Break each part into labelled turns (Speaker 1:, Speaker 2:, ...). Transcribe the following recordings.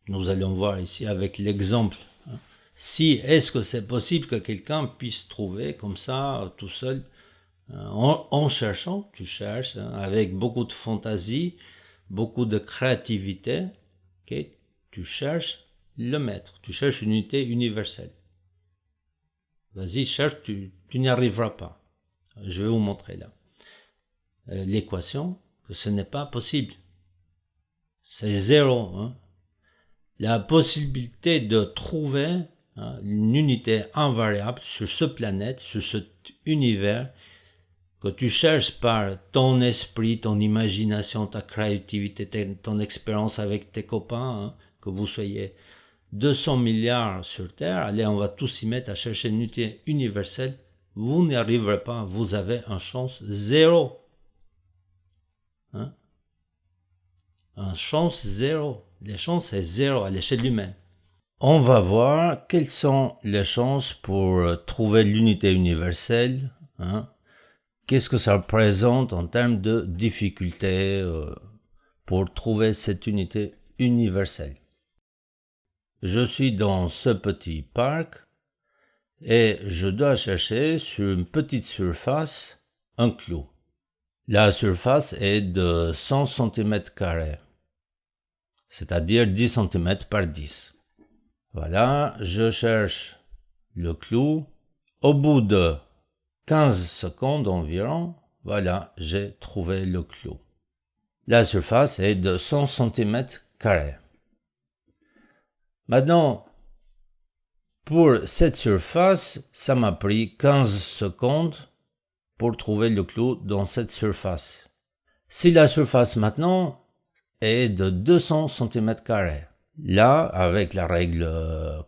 Speaker 1: Nous allons voir ici avec l'exemple. Si est-ce que c'est possible que quelqu'un puisse trouver comme ça, tout seul, en cherchant, tu cherches, avec beaucoup de fantaisie, beaucoup de créativité, okay, tu cherches le mètre, tu cherches une unité universelle. Vas-y, cherche, tu n'y arriveras pas. Je vais vous montrer là. L'équation, que ce n'est pas possible. C'est zéro. Hein. La possibilité de trouver une unité invariable sur ce planète, sur cet univers, que tu cherches par ton esprit, ton imagination, ta créativité, ton expérience avec tes copains, que vous soyez 200 milliards sur Terre, allez, on va tous y mettre à chercher une unité universelle, vous n'y arriverez pas, vous avez une chance zéro. Hein? Une chance zéro. Les chances, c'est zéro à l'échelle humaine. On va voir quelles sont les chances pour trouver l'unité universelle. Hein? Qu'est-ce que ça représente en termes de difficulté pour trouver cette unité universelle. Je suis dans ce petit parc et je dois chercher sur une petite surface un clou. La surface est de 100 cm², c'est-à-dire 10 cm par 10. Voilà, je cherche le clou. Au bout de 15 secondes environ, voilà, j'ai trouvé le clou. La surface est de 100 cm². Maintenant, pour cette surface, ça m'a pris 15 secondes pour trouver le clou dans cette surface. Si la surface maintenant est de 200 cm², là, avec la règle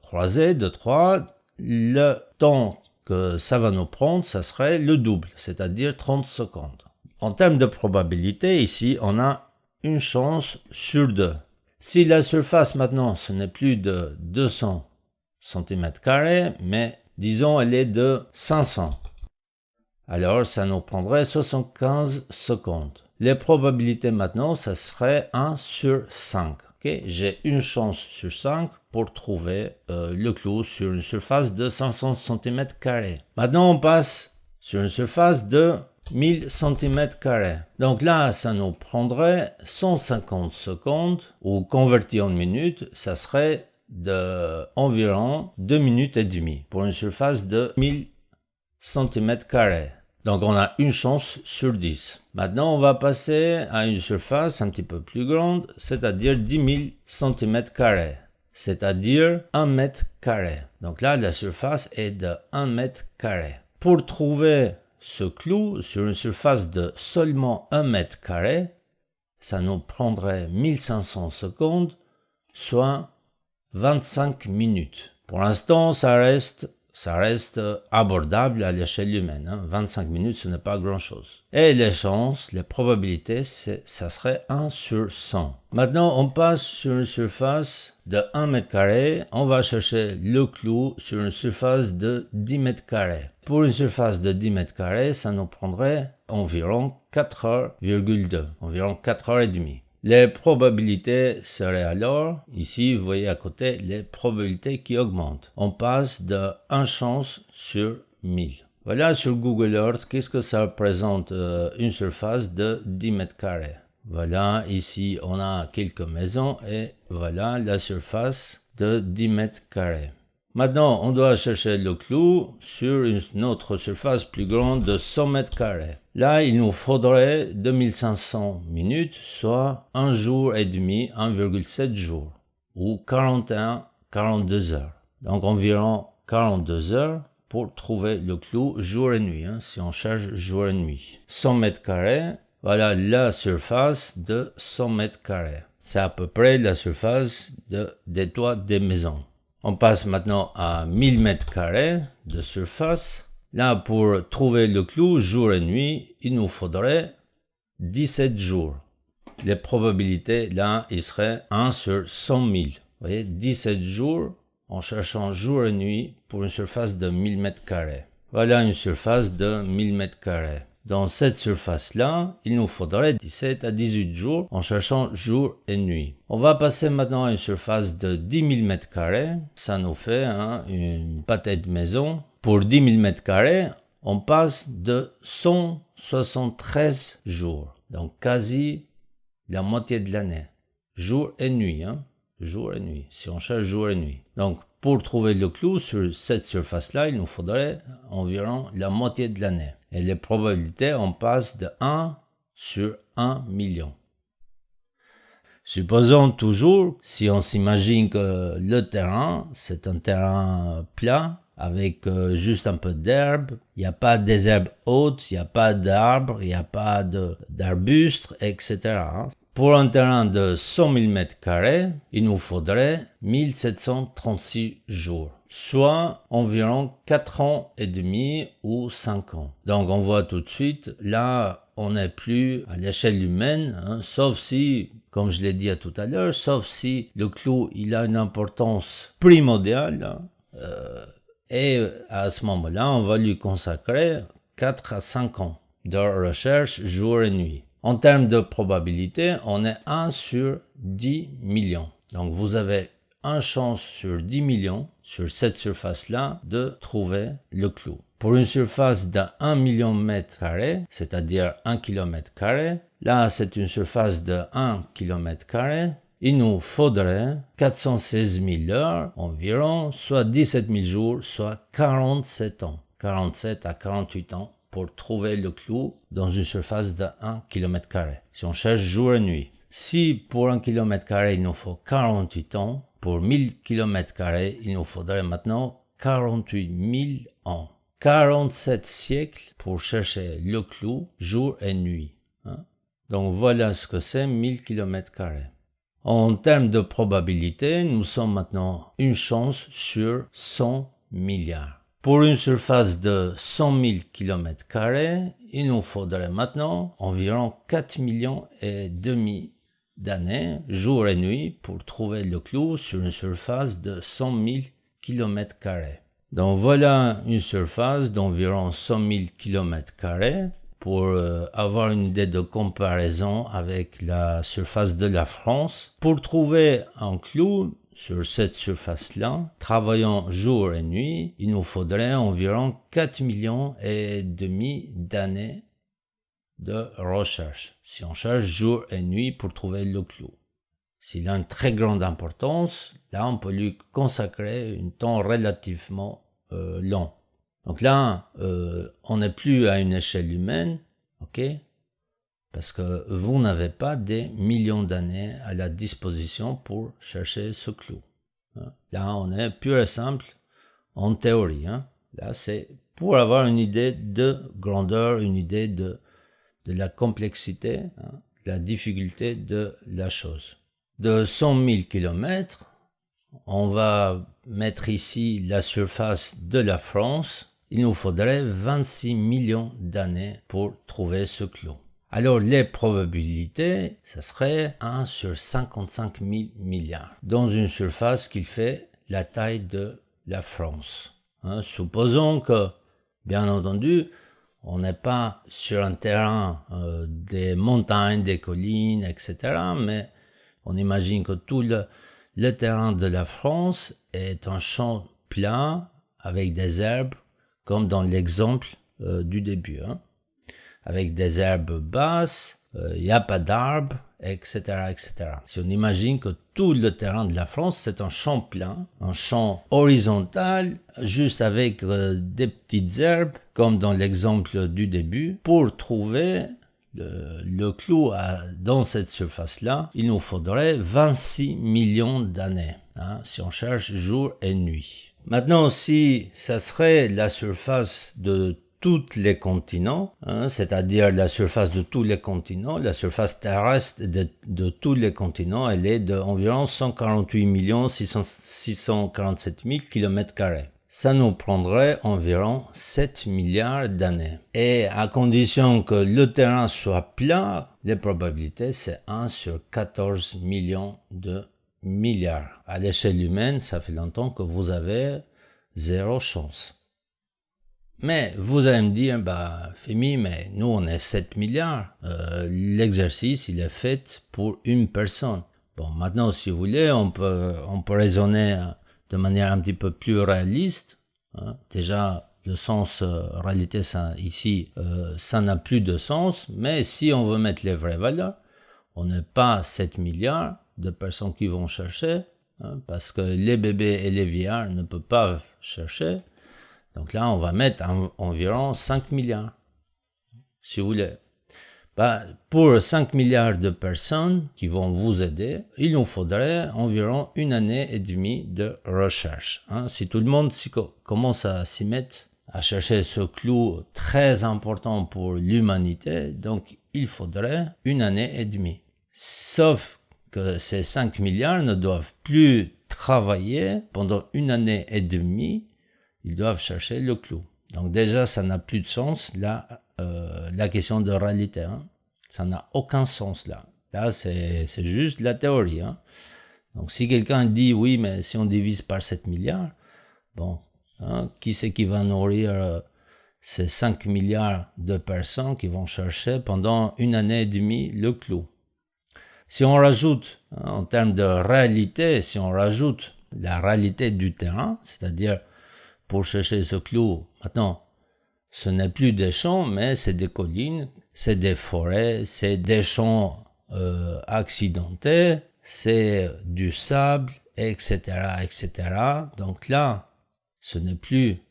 Speaker 1: croisée de 3, le temps que ça va nous prendre, ça serait le double, c'est-à-dire 30 secondes. En termes de probabilité, ici, on a une chance sur 2. Si la surface maintenant, ce n'est plus de 200 cm², mais disons elle est de 500. Alors ça nous prendrait 75 secondes. Les probabilités maintenant, ça serait 1 sur 5. Okay? J'ai une chance sur 5 pour trouver le clou sur une surface de 500 cm². Maintenant on passe sur une surface de 1000 cm². Donc là, ça nous prendrait 150 secondes, ou converti en minutes, ça serait de environ 2 minutes et demie pour une surface de 1000 cm². Donc on a une chance sur 10. Maintenant, on va passer à une surface un petit peu plus grande, c'est-à-dire 10 000 cm², c'est-à-dire 1 mètre carré. Donc là, la surface est de 1 mètre carré. Pour trouver ce clou sur une surface de seulement 1 mètre carré, ça nous prendrait 1500 secondes, soit 25 minutes. Pour l'instant, ça reste abordable à l'échelle humaine. 25 minutes, ce n'est pas grand-chose. Et les chances, les probabilités, ça serait 1 sur 100. Maintenant, on passe sur une surface de 1 mètre carré. On va chercher le clou sur une surface de 10 mètres carrés. Pour une surface de 10 mètres carrés, ça nous prendrait environ 4h,2, environ 4 heures et demie. Les probabilités seraient alors, ici vous voyez à côté, les probabilités qui augmentent. On passe de 1 chance sur 1000. Voilà sur Google Earth, qu'est-ce que ça représente une surface de 10 mètres carrés. Voilà, ici on a quelques maisons et voilà la surface de 10 mètres carrés. Maintenant, on doit chercher le clou sur une autre surface plus grande de 100 mètres carrés. Là, il nous faudrait 2500 minutes, soit 1 jour et demi, 1,7 jours, ou 42 heures. Donc environ 42 heures pour trouver le clou jour et nuit, si on cherche jour et nuit. 100 mètres carrés, voilà la surface de 100 mètres carrés. C'est à peu près la surface des toits des maisons. On passe maintenant à 1000 mètres carrés de surface. Là, pour trouver le clou jour et nuit, il nous faudrait 17 jours. Les probabilités, là, il serait 1 sur 100 000. Vous voyez, 17 jours en cherchant jour et nuit pour une surface de 1000 mètres carrés. Voilà une surface de 1000 mètres carrés. Dans cette surface-là, il nous faudrait 17 à 18 jours en cherchant jour et nuit. On va passer maintenant à une surface de 10 000 m². Ça nous fait une pâté de maison. Pour 10 000 m², on passe de 173 jours. Donc quasi la moitié de l'année. Jour et nuit. Jour et nuit. Si on cherche jour et nuit. Donc pour trouver le clou sur cette surface-là, il nous faudrait environ la moitié de l'année. Et les probabilités, on passe de 1 sur 1 million. Supposons toujours, si on s'imagine que le terrain, c'est un terrain plat, avec juste un peu d'herbe, il n'y a pas des herbes hautes, il n'y a pas d'arbres, il n'y a pas d'arbustes, etc. Pour un terrain de 100 000 m², il nous faudrait 1736 jours, soit environ 4 ans et demi ou 5 ans. Donc on voit tout de suite, là on n'est plus à l'échelle humaine, sauf si, comme je l'ai dit tout à l'heure, sauf si le clou il a une importance primordiale, et à ce moment-là on va lui consacrer 4 à 5 ans de recherche jour et nuit. En termes de probabilité, on est 1 sur 10 millions. Donc vous avez une chance sur 10 millions sur cette surface-là de trouver le clou. Pour une surface de 1 million de mètres carrés, c'est-à-dire 1 km², là c'est une surface de 1 km², il nous faudrait 416 000 heures environ, soit 17 000 jours, soit 47 ans. 47 à 48 ans. Pour trouver le clou dans une surface de 1 km². Si on cherche jour et nuit. Si pour 1 km², il nous faut 48 ans, pour 1000 km², il nous faudrait maintenant 48 000 ans. 47 siècles pour chercher le clou jour et nuit. Donc voilà ce que c'est 1000 km². En termes de probabilité, nous sommes maintenant une chance sur 100 milliards. Pour une surface de 100 000 km², il nous faudrait maintenant environ 4 millions et demi d'années, jour et nuit, pour trouver le clou sur une surface de 100 000 km². Donc voilà une surface d'environ 100 000 km². Pour avoir une idée de comparaison avec la surface de la France. Pour trouver un clou sur cette surface-là, travaillant jour et nuit, il nous faudrait environ 4 millions et demi d'années de recherche, si on cherche jour et nuit pour trouver le clou. S'il a une très grande importance, là on peut lui consacrer un temps relativement long. Donc là, on n'est plus à une échelle humaine, ok? Parce que vous n'avez pas des millions d'années à la disposition pour chercher ce clou. Là, on est pur et simple en théorie. Là, c'est pour avoir une idée de grandeur, une idée de la complexité, de la difficulté de la chose. De 100 000 km, on va mettre ici la surface de la France. Il nous faudrait 26 millions d'années pour trouver ce clou. Alors les probabilités, ça serait 1 sur 55 000 milliards, dans une surface qui fait la taille de la France. Supposons que, bien entendu, on n'est pas sur un terrain des montagnes, des collines, etc., mais on imagine que tout le terrain de la France est un champ plat avec des herbes, comme dans l'exemple du début. Avec des herbes basses, il n'y a pas d'arbres, etc., etc. Si on imagine que tout le terrain de la France, c'est un champ plat, un champ horizontal, juste avec des petites herbes, comme dans l'exemple du début, pour trouver le clou dans cette surface-là, il nous faudrait 26 millions d'années, si on cherche jour et nuit. Maintenant, si ça serait la surface de tous les continents, c'est-à-dire la surface de tous les continents, la surface terrestre de tous les continents, elle est d'environ 148 647 000 km². Ça nous prendrait environ 7 milliards d'années. Et à condition que le terrain soit plat, les probabilités c'est 1 sur 14 millions de milliards. À l'échelle humaine, ça fait longtemps que vous avez 0 chance. Mais vous allez me dire, Femi, mais nous on est 7 milliards. L'exercice, il est fait pour une personne. Bon, maintenant, si vous voulez, on peut raisonner de manière un petit peu plus réaliste. Hein. Déjà, le sens réalité, ça, ici, ça n'a plus de sens. Mais si on veut mettre les vraies valeurs, on n'est pas 7 milliards de personnes qui vont chercher, hein, parce que les bébés et les vieillards ne peuvent pas chercher. Donc là, on va mettre environ 5 milliards, si vous voulez. Pour 5 milliards de personnes qui vont vous aider, il nous faudrait environ 1 année et demie de recherche. Hein. Si tout le monde commence à s'y mettre, à chercher ce clou très important pour l'humanité, donc il faudrait 1 année et demie. Sauf que ces 5 milliards ne doivent plus travailler pendant 1 année et demie. Ils doivent chercher le clou. Donc déjà, ça n'a plus de sens, là, la question de réalité. Hein. Ça n'a aucun sens, là. Là, c'est juste la théorie. Hein. Donc si quelqu'un dit, oui, mais si on divise par 7 milliards, bon, hein, qui c'est qui va nourrir ces 5 milliards de personnes qui vont chercher pendant 1 année et demie le clou? Si on rajoute, hein, en termes de réalité, si on rajoute la réalité du terrain, c'est-à-dire pour chercher ce clou, maintenant, ce n'est plus des champs, mais c'est des collines, c'est des forêts, c'est des champs accidentés, c'est du sable, etc., etc. Donc là, ce n'est plus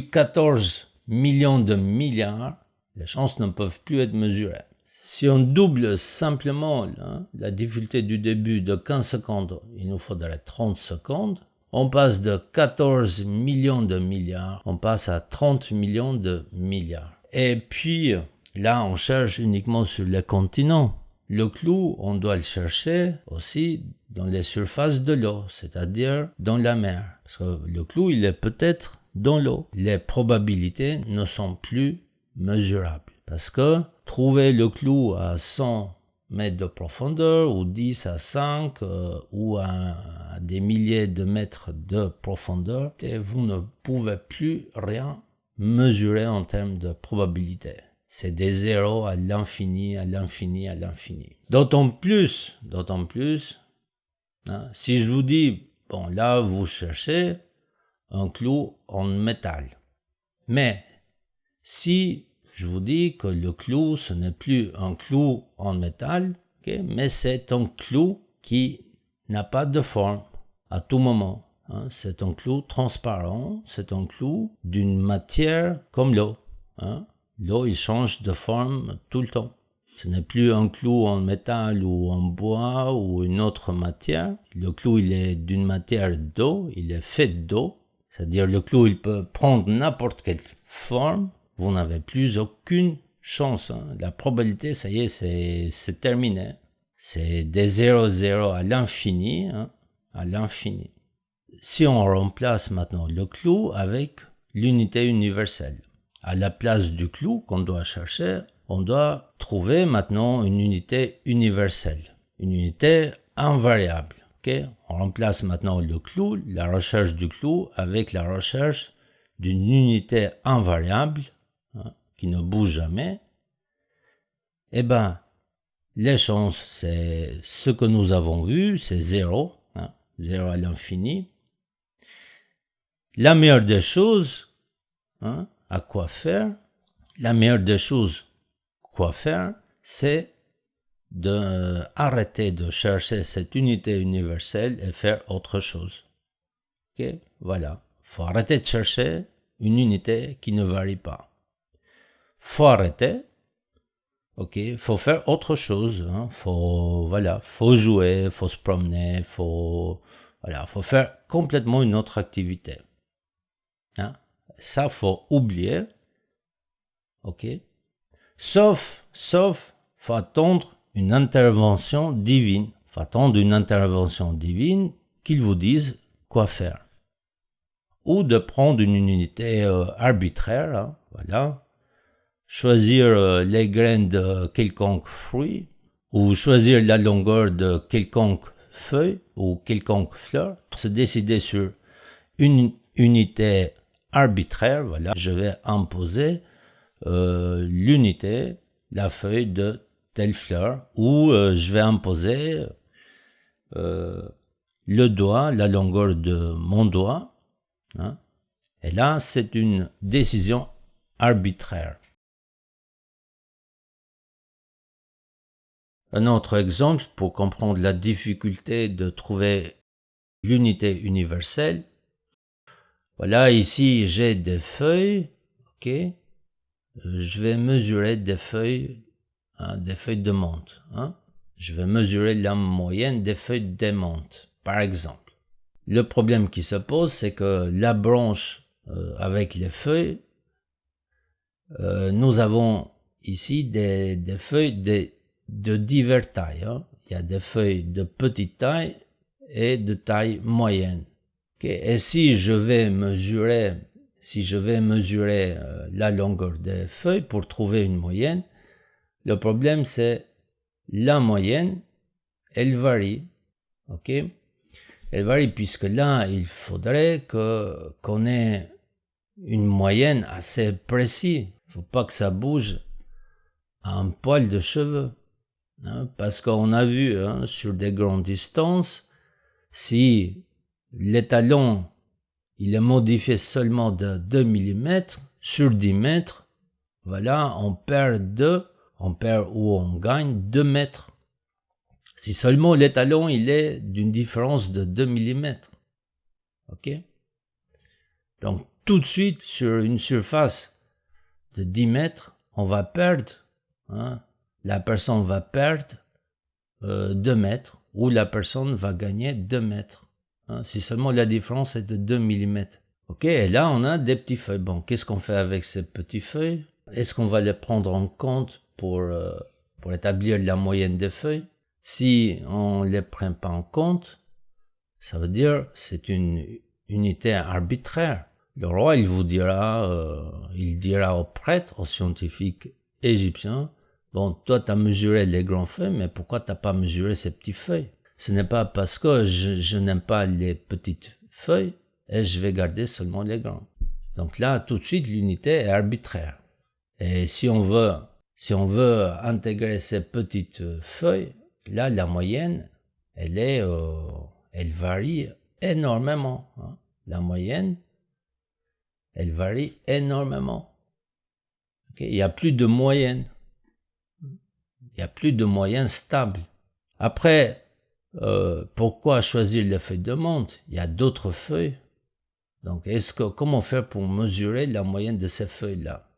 Speaker 1: 14 millions de milliards, les chances ne peuvent plus être mesurées. Si on double simplement la difficulté du début de 15 secondes, il nous faudrait 30 secondes. On passe de 14 millions de milliards, on passe à 30 millions de milliards. Et puis, là, on cherche uniquement sur les continents. Le clou, on doit le chercher aussi dans les surfaces de l'eau, c'est-à-dire dans la mer. Parce que le clou, il est peut-être dans l'eau. Les probabilités ne sont plus mesurables. Parce que trouver le clou à 100 mètres de profondeur ou 10 à 5 ou à des milliers de mètres de profondeur, et vous ne pouvez plus rien mesurer en termes de probabilité. C'est des zéros à l'infini, à l'infini, à l'infini. D'autant plus, hein, si je vous dis, bon là vous cherchez un clou en métal. Mais si je vous dis que le clou, ce n'est plus un clou en métal, okay, mais c'est un clou qui n'a pas de forme à tout moment. Hein. C'est un clou transparent, c'est un clou d'une matière comme l'eau. Hein. L'eau, il change de forme tout le temps. Ce n'est plus un clou en métal ou en bois ou une autre matière. Le clou, il est d'une matière d'eau, il est fait d'eau. C'est-à-dire le clou, il peut prendre n'importe quelle forme. Vous n'avez plus aucune chance. Hein. La probabilité, ça y est, c'est terminé. C'est des 0,0 à l'infini, hein, à l'infini. Si on remplace maintenant le clou avec l'unité universelle, à la place du clou qu'on doit chercher, on doit trouver maintenant une unité universelle, une unité invariable. Okay? On remplace maintenant le clou, la recherche du clou, avec la recherche d'une unité invariable, hein, qui ne bouge jamais. Eh ben, les chances, c'est ce que nous avons vu, c'est 0, hein, 0 à l'infini. La meilleure des choses, hein, à quoi faire? La meilleure des choses, quoi faire, c'est d'arrêter de chercher cette unité universelle et faire autre chose. Ok, voilà. Faut arrêter de chercher une unité qui ne varie pas. Faut arrêter. Ok, faut faire autre chose. Hein. Faut jouer, faut se promener, faut faire complètement une autre activité. Hein. Ça, faut oublier. Ok. Sauf, faut attendre une intervention divine. Faut attendre une intervention divine qu'il vous dise quoi faire. Ou de prendre une unité arbitraire, hein, voilà. Choisir les graines de quelconque fruit, ou choisir la longueur de quelconque feuille ou quelconque fleur. Se décider sur une unité arbitraire, voilà, je vais imposer l'unité, la feuille de telle fleur, ou je vais imposer le doigt, la longueur de mon doigt, hein. Et là, c'est une décision arbitraire. Un autre exemple pour comprendre la difficulté de trouver l'unité universelle. Voilà, ici j'ai des feuilles, ok. Je vais mesurer des feuilles de menthe, hein. Je vais mesurer la moyenne des feuilles de menthe, par exemple. Le problème qui se pose, c'est que la branche avec les feuilles, nous avons ici des feuilles de diverses tailles, hein. Il y a des feuilles de petite taille et de taille moyenne. Okay. Et si je vais mesurer la longueur des feuilles pour trouver une moyenne, le problème c'est la moyenne, elle varie, ok? Elle varie puisque là, il faudrait qu'on ait une moyenne assez précise. Il ne faut pas que ça bouge à un poil de cheveux, hein, parce qu'on a vu, hein, sur des grandes distances, si l'étalon il est modifié seulement de 2 mm sur 10 mètres, voilà, on perd ou on gagne 2 mètres. Si seulement l'étalon il est d'une différence de 2 mm. Ok? Donc tout de suite, sur une surface de 10 mètres, on va perdre, hein, la personne va perdre 2 mètres, ou la personne va gagner 2 mètres. Hein, si seulement la différence est de 2 mm. Ok, et là on a des petits feuilles. Bon, qu'est-ce qu'on fait avec ces petits feuilles? Est-ce qu'on va les prendre en compte pour établir la moyenne des feuilles? Si on ne les prend pas en compte, ça veut dire c'est une unité arbitraire. Le roi, il dira au prêtre, aux scientifiques égyptiens, bon, toi tu as mesuré les grandes feuilles, mais pourquoi tu n'as pas mesuré ces petites feuilles? Ce n'est pas parce que je n'aime pas les petites feuilles et je vais garder seulement les grandes. Donc là, tout de suite, l'unité est arbitraire. Et si on veut intégrer ces petites feuilles, là, la moyenne, elle varie énormément, hein. La moyenne, elle varie énormément. Okay? Il n'y a plus de moyenne. Il n'y a plus de moyenne stable. Après, pourquoi choisir les feuilles de menthe? Il y a d'autres feuilles. Donc, comment faire pour mesurer la moyenne de ces feuilles-là?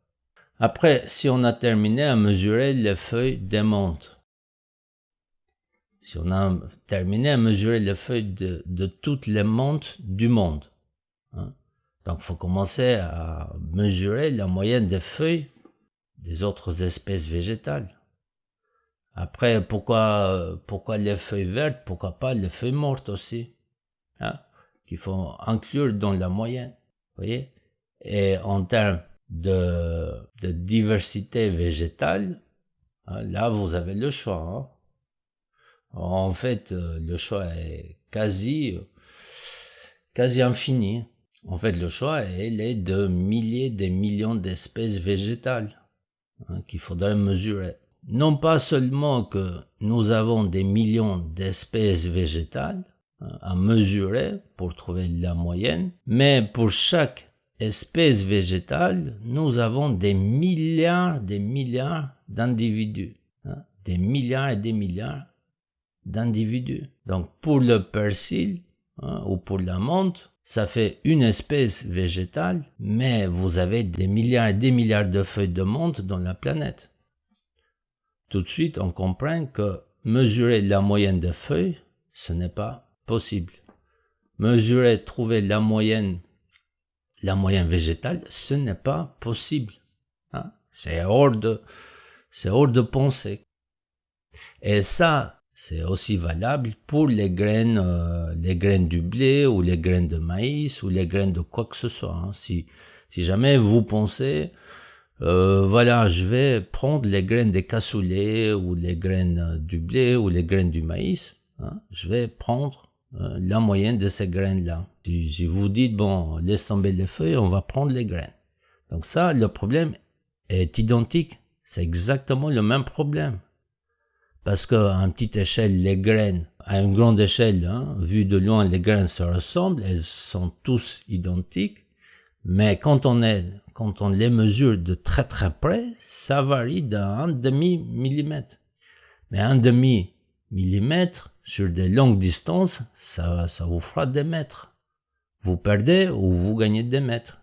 Speaker 1: Après, si on a terminé à mesurer les feuilles de menthe, si on a terminé à mesurer les feuilles de toutes les menthes du monde, hein, donc il faut commencer à mesurer la moyenne des feuilles des autres espèces végétales. Après, pourquoi les feuilles vertes, pourquoi pas les feuilles mortes aussi, hein, qu'il faut inclure dans la moyenne, vous voyez? Et en termes de diversité végétale, hein, là vous avez le choix, hein. En fait, le choix est quasi infini. En fait, le choix est de milliers, des millions d'espèces végétales, hein, qu'il faudrait mesurer. Non pas seulement que nous avons des millions d'espèces végétales, hein, à mesurer pour trouver la moyenne, mais pour chaque espèce végétale, nous avons des milliards d'individus, hein, des milliards et des milliards d'individus. Donc pour le persil, hein, ou pour la menthe, ça fait une espèce végétale, mais vous avez des milliards et des milliards de feuilles de menthe dans la planète. Tout de suite, on comprend que mesurer la moyenne des feuilles, ce n'est pas possible. Trouver la moyenne végétale, ce n'est pas possible, hein? C'est hors de pensée. Et ça, c'est aussi valable pour les graines du blé ou les graines de maïs ou les graines de quoi que ce soit, hein. Si jamais vous pensez, voilà, je vais prendre les graines des cassoulets ou les graines du blé ou les graines du maïs, hein, je vais prendre la moyenne de ces graines-là. Si vous dites, bon, laisse tomber les feuilles, on va prendre les graines. Donc ça, le problème est identique. C'est exactement le même problème. Parce qu'à une petite échelle, les graines, à une grande échelle, vu de loin, les graines se ressemblent, elles sont tous identiques. Mais quand on les mesure de très très près, ça varie d'un demi-millimètre. Mais un demi-millimètre, sur des longues distances, ça vous fera des mètres. Vous perdez ou vous gagnez des mètres.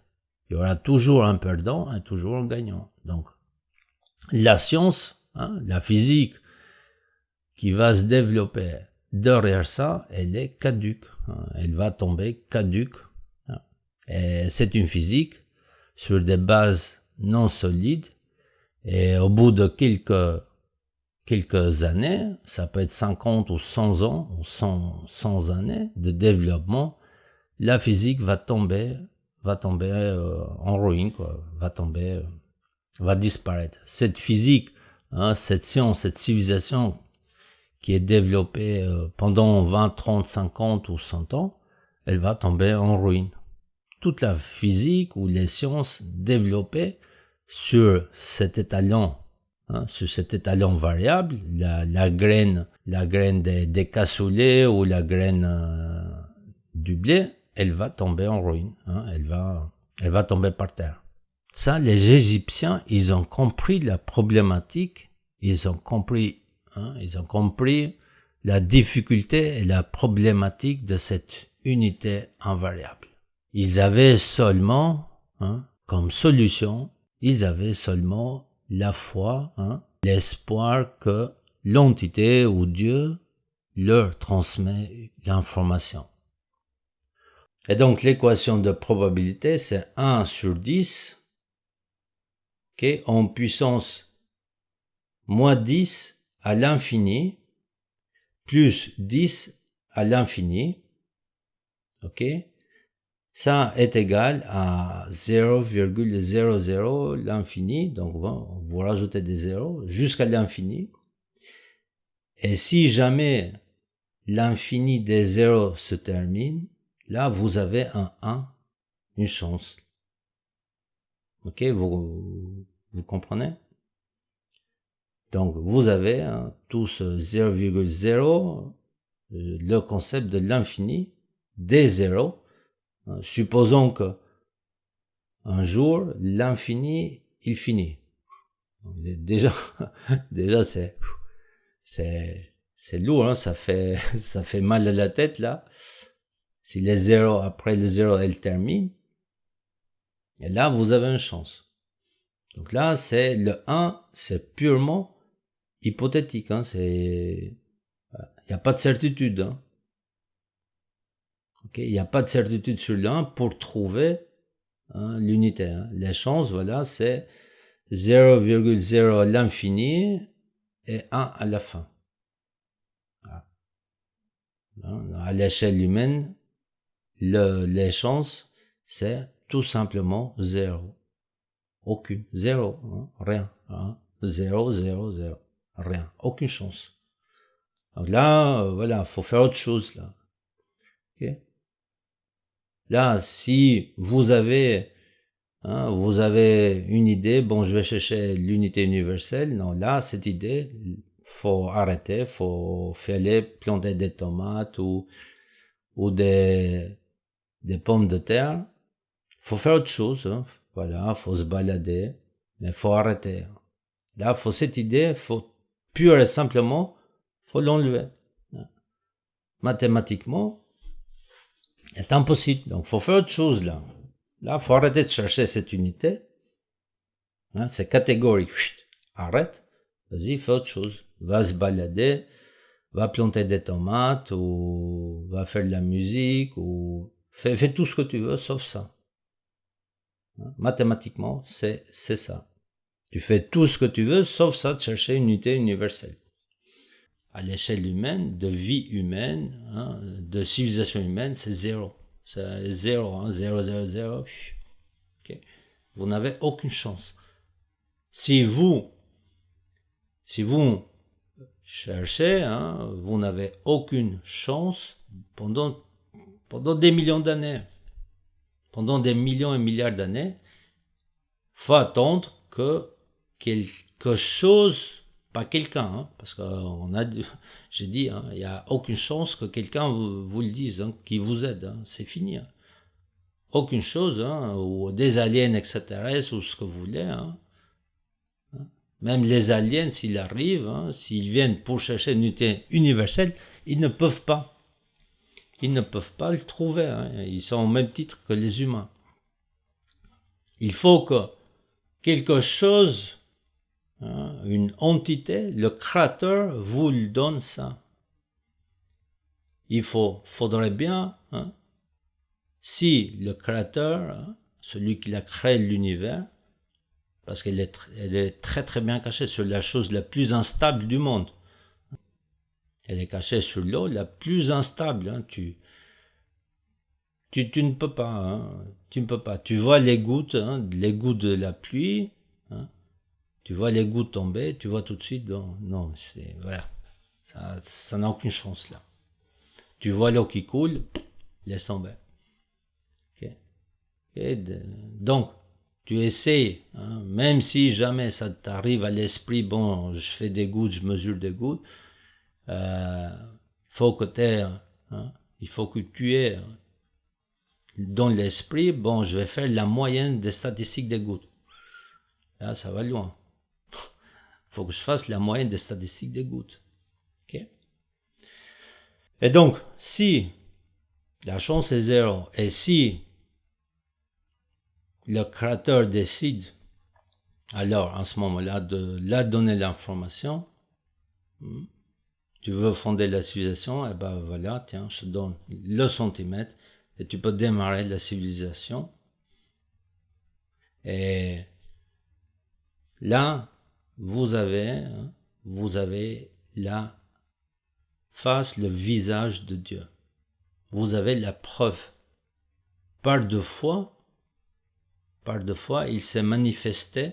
Speaker 1: Il y aura toujours un perdant et toujours un gagnant. Donc, la science, la physique, qui va se développer derrière ça, elle est caduque. Elle va tomber caduque. Et c'est une physique sur des bases non solides. Et au bout de quelques années, ça peut être 50 ou 100 ans, ou 100 années de développement, la physique va tomber en ruine, quoi. Va disparaître. Cette physique, cette science, cette civilisation qui est développée pendant 20, 30, 50 ou 100 ans, elle va tomber en ruine. Toute la physique ou les sciences développées sur cet étalon, sur cet étalon variable, la graine des cassoulets ou la graine du blé, elle va tomber en ruine, elle va tomber par terre. Ça, les Égyptiens, ils ont compris la problématique, ils ont compris la difficulté et la problématique de cette unité invariable. Ils avaient seulement, comme solution, la foi, l'espoir que l'entité ou Dieu leur transmet l'information. Et donc l'équation de probabilité, c'est 1 sur 10, en puissance moins 10 à l'infini, plus 10 à l'infini, ça est égal à 0,00 l'infini, donc vous rajoutez des zéros jusqu'à l'infini. Et si jamais l'infini des zéros se termine, là vous avez un 1, une chance. Vous comprenez? Donc vous avez tous 0,0, le concept de l'infini des zéros. Supposons que un jour l'infini il finit. Déjà c'est lourd, ça fait mal à la tête là. Si les zéros après le zéro elle termine, et là vous avez une chance. Donc là c'est le 1, c'est purement hypothétique, il n'y a pas de certitude. Il n'y a pas de certitude sur l'1 pour trouver l'unité. Les chances, voilà, c'est 0,0 à l'infini et 1 à la fin. À l'échelle humaine, les chances, c'est tout simplement 0. Aucune. 0. Rien. 0, 0, 0. Rien. Aucune chance. Donc là, voilà, faut faire autre chose, là. Là, si vous avez une idée, bon, je vais chercher l'unité universelle. Non, là, cette idée, faut arrêter, faut aller planter des tomates ou des pommes de terre. Faut faire autre chose, Voilà, faut se balader, mais faut arrêter. Là, cette idée, faut pure et simplement, faut l'enlever. Mathématiquement, c'est impossible. Donc, faut faire autre chose, là. Là, faut arrêter de chercher cette unité. C'est catégorique. Arrête. Vas-y, fais autre chose. Va se balader, va planter des tomates, ou va faire de la musique, ou fais tout ce que tu veux, sauf ça. Mathématiquement, c'est ça. Tu fais tout ce que tu veux, sauf ça, de chercher une unité universelle. À l'échelle humaine, de vie humaine, de civilisation humaine, c'est 0. C'est 0, 0, 0, 0. Vous n'avez aucune chance. Si vous cherchez, vous n'avez aucune chance pendant des millions d'années. Pendant des millions et milliards d'années, faut attendre que quelque chose, pas quelqu'un, hein, parce que j'ai dit, hein, il n'y a aucune chance que quelqu'un vous le dise, hein, qui vous aide, hein, c'est fini. Hein. Aucune chose, hein, ou des aliens extraterrestres, ou ce que vous voulez. Hein. Même les aliens, s'ils arrivent, hein, s'ils viennent pour chercher une unité universelle, ils ne peuvent pas. Ils ne peuvent pas le trouver. Hein. Ils sont au même titre que les humains. Il faut que quelque chose, hein, une entité, le créateur vous le donne ça. Faudrait bien, hein, si le créateur, hein, celui qui a créé l'univers, parce qu'elle est très très bien cachée sur la chose la plus instable du monde. Elle est cachée sur l'eau la plus instable. Hein. Tu ne peux pas. Hein. Tu ne peux pas. Tu vois les gouttes de la pluie. Hein. Tu vois les gouttes tomber. Tu vois tout de suite. Non, c'est voilà. Ça n'a aucune chance là. Tu vois l'eau qui coule, laisse tomber. Okay. Donc, tu essaies, hein, même si jamais ça t'arrive à l'esprit, bon, je fais des gouttes, je mesure des gouttes, faut que il faut que tu aies dans l'esprit, bon, je vais faire la moyenne des statistiques des gouttes. Là, ça va loin. Faut que je fasse la moyenne des statistiques des gouttes. Okay? Et donc, si la chance est 0, et si le créateur décide, alors à ce moment-là, de la donner l'information, tu veux fonder la civilisation, et ben voilà, tiens, je te donne le centimètre, et tu peux démarrer la civilisation. Et là, vous avez la face, le visage de Dieu. Vous avez la preuve. Par deux fois, il s'est manifesté.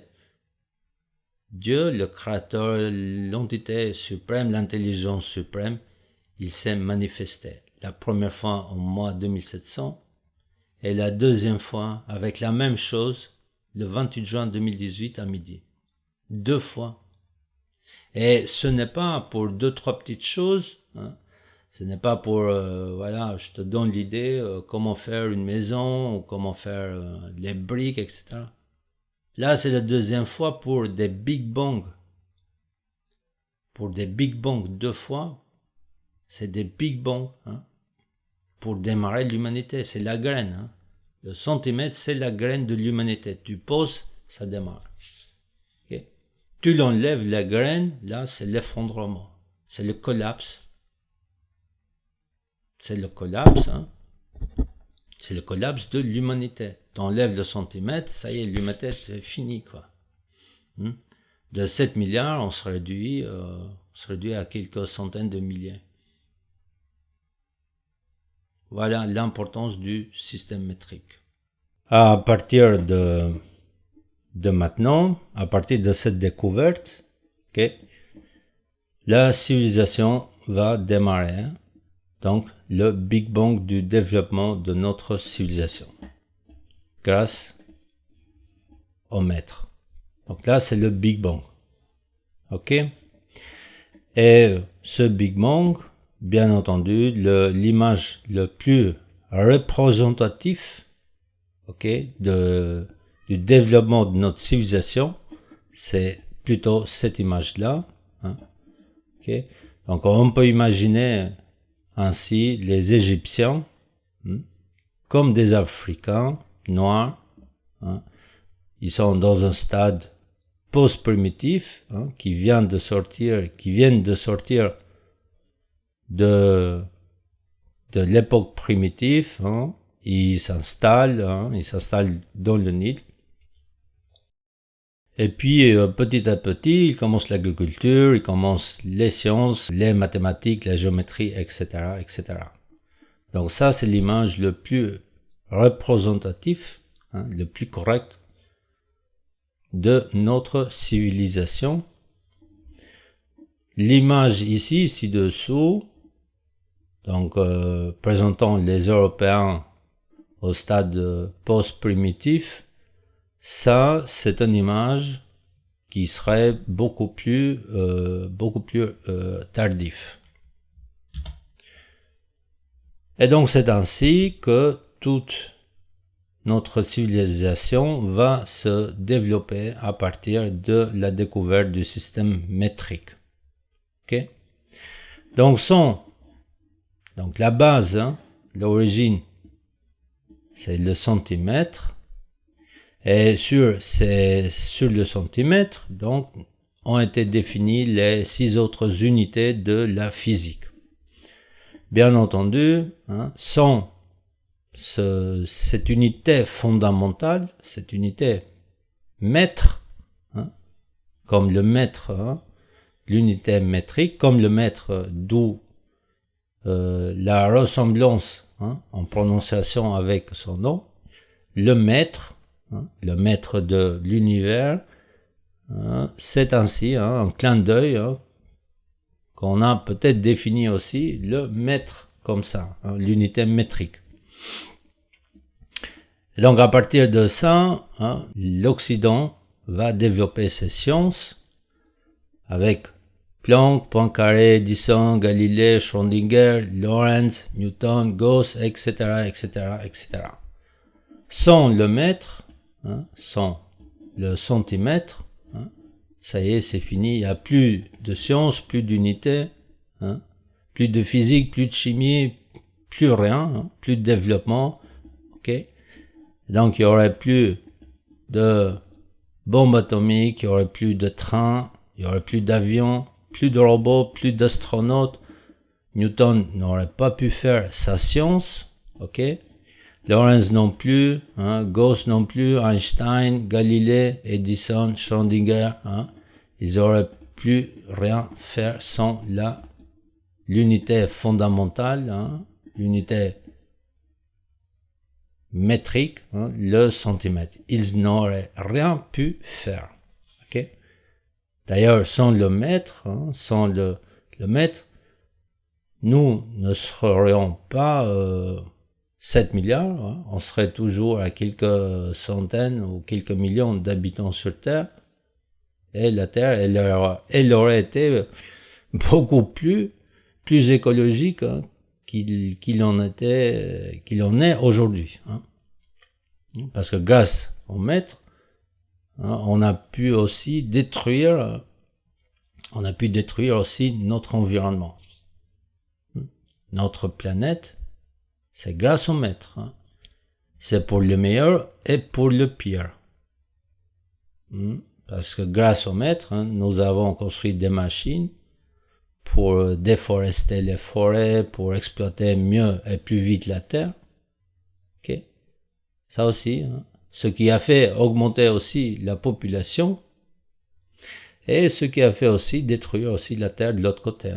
Speaker 1: Dieu, le créateur, l'entité suprême, l'intelligence suprême, il s'est manifesté. La première fois en mois 2700 et la deuxième fois avec la même chose le 28 juin 2018 à midi. 2 fois. Et ce n'est pas pour 2-3 petites choses, hein. Ce n'est pas pour, voilà, je te donne l'idée, comment faire une maison, ou comment faire les briques, etc. Là, c'est la deuxième fois pour des Big Bang. Pour des Big Bang 2 fois, c'est des Big Bang, hein, pour démarrer l'humanité. C'est la graine. Hein. Le centimètre, c'est la graine de l'humanité. Tu poses, ça démarre. Okay. Tu l'enlèves, la graine, là, c'est l'effondrement. C'est le collapse. C'est le collapse, hein. C'est le collapse de l'humanité. T'enlèves le centimètre, ça y est, l'humanité, c'est fini, quoi. De 7 milliards, on se réduit à quelques centaines de milliers. Voilà l'importance du système métrique. À partir de maintenant, à partir de cette découverte, okay, la civilisation va démarrer. Hein. Donc, le Big Bang du développement de notre civilisation. Grâce au maître. Donc là, c'est le Big Bang. OK? Et ce Big Bang, bien entendu, l'image le plus représentatif, OK, du développement de notre civilisation, c'est plutôt cette image-là. Hein? OK? Donc, on peut imaginer ainsi les Égyptiens comme des Africains noirs. Hein. Ils sont dans un stade post-primitif, hein, qui viennent de sortir de l'époque primitive. Hein. Ils s'installent dans le Nil. Et puis, petit à petit, ils commencent l'agriculture, ils commencent les sciences, les mathématiques, la géométrie, etc., etc. Donc ça, c'est l'image le plus représentatif, hein, le plus correct de notre civilisation. L'image ici ci-dessous, donc présentant les Européens au stade post-primitif, ça, c'est une image qui serait beaucoup plus tardif. Et donc c'est ainsi que toute notre civilisation va se développer à partir de la découverte du système métrique. Okay? Donc la base, l'origine, c'est le centimètre. Et sur le centimètre, donc, ont été définies les 6 autres unités de la physique. Bien entendu, sans cette unité fondamentale, cette unité mètre, comme le mètre, l'unité métrique, comme le mètre, d'où la ressemblance en prononciation avec son nom, le mètre de l'univers, c'est ainsi un clin d'œil qu'on a peut-être défini aussi le mètre comme ça, l'unité métrique. Et donc à partir de ça, l'Occident va développer ses sciences avec Planck, Poincaré, Edison, Galilée, Schrödinger, Lorentz, Newton, Gauss, etc., etc., etc. Sans le mètre, sans le centimètre, ça y est, c'est fini. Il n'y a plus de science, plus d'unité, plus de physique, plus de chimie, plus rien, plus de développement. Okay. Donc il n'y aurait plus de bombes atomiques, il n'y aurait plus de trains, il n'y aurait plus d'avions, plus de robots, plus d'astronautes. Newton n'aurait pas pu faire sa science, ok. Lorentz non plus, Gauss non plus, Einstein, Galilée, Edison, Schrödinger, ils n'auraient plus rien faire sans l'unité fondamentale, l'unité métrique, le centimètre. Ils n'auraient rien pu faire. Okay? D'ailleurs, sans le mètre, nous ne serions pas 7 milliards, on serait toujours à quelques centaines ou quelques millions d'habitants sur Terre, et la Terre, elle aurait été beaucoup plus écologique qu'il en est aujourd'hui. Parce que grâce au mètre, on a pu aussi détruire aussi notre environnement. Notre planète, c'est grâce au mètre. C'est pour le meilleur et pour le pire. Parce que grâce au mètre, nous avons construit des machines pour déforester les forêts, pour exploiter mieux et plus vite la terre. Okay. Ça aussi, ce qui a fait augmenter aussi la population et ce qui a fait aussi détruire aussi la terre de l'autre côté.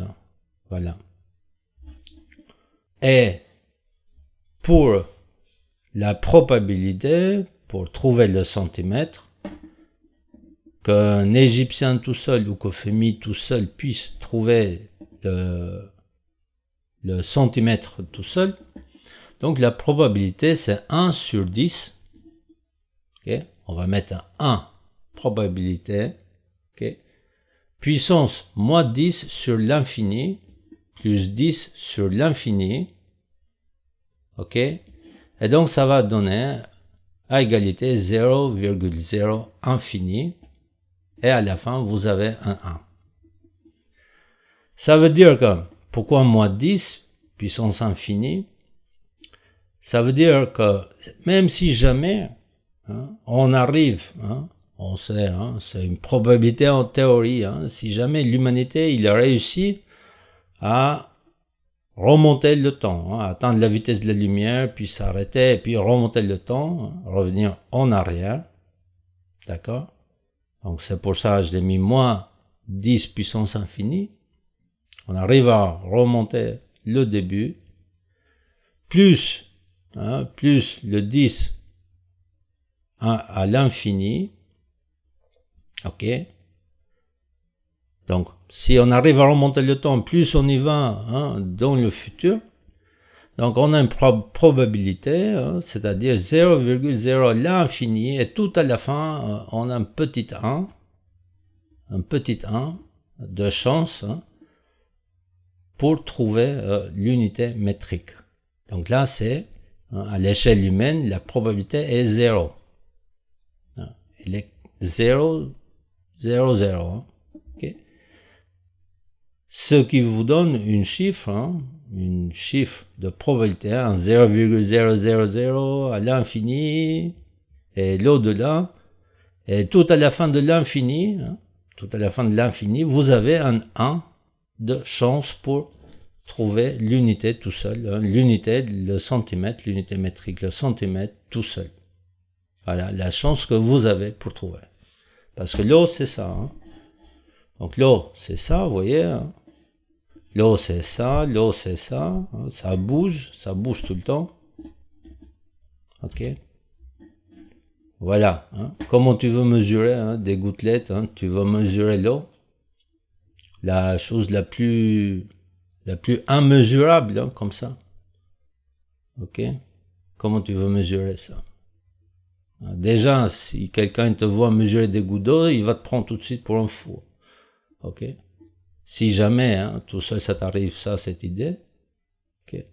Speaker 1: Voilà. Et pour la probabilité, pour trouver le centimètre, qu'un Égyptien tout seul ou que Fermi tout seul puisse trouver le centimètre tout seul, donc la probabilité c'est 1 sur 10. Okay. On va mettre 1 probabilité, okay. Puissance moins 10 sur l'infini, plus 10 sur l'infini, ok, et donc ça va donner à égalité 0,0 infini, et à la fin vous avez un 1. Ça veut dire que, pourquoi moins 10, puissance infinie? Ça veut dire que même si jamais on arrive, on sait, c'est une probabilité en théorie, si jamais l'humanité il a réussi à remonter le temps, atteindre la vitesse de la lumière, puis s'arrêter, et puis remonter le temps, revenir en arrière, d'accord? Donc c'est pour ça que je l'ai mis moins 10 puissance infinie. On arrive à remonter le début, plus le 10 à l'infini, ok? Donc, si on arrive à remonter le temps, plus on y va dans le futur, Donc on a une probabilité, hein, c'est-à-dire 0,0 à l'infini, et tout à la fin, on a un petit 1 de chance, hein, pour trouver l'unité métrique. Donc là, c'est, hein, à l'échelle humaine, la probabilité est 0. Elle est 0, 0, 0. Hein. Okay. Ce qui vous donne une chiffre, hein, de probabilité, hein, 0,000 à l'infini, et l'au-delà, et tout à la fin de l'infini, hein, vous avez un 1 de chance pour trouver l'unité tout seul, hein, l'unité, le centimètre, l'unité métrique, le centimètre tout seul. Voilà, la chance que vous avez pour trouver. Parce que l'eau, c'est ça. Hein. Donc l'eau, c'est ça, vous voyez. Hein. L'eau, c'est ça, hein. Ça bouge tout le temps. Ok. Voilà. Hein. Comment tu veux mesurer, hein, des gouttelettes, hein, tu veux mesurer l'eau. La chose la plus immesurable, hein, comme ça. Ok. Comment tu veux mesurer ça? Déjà, si quelqu'un te voit mesurer des gouttes d'eau, il va te prendre tout de suite pour un fou. Ok. Si jamais, hein, tout ça t'arrive, ça, cette idée. Ok.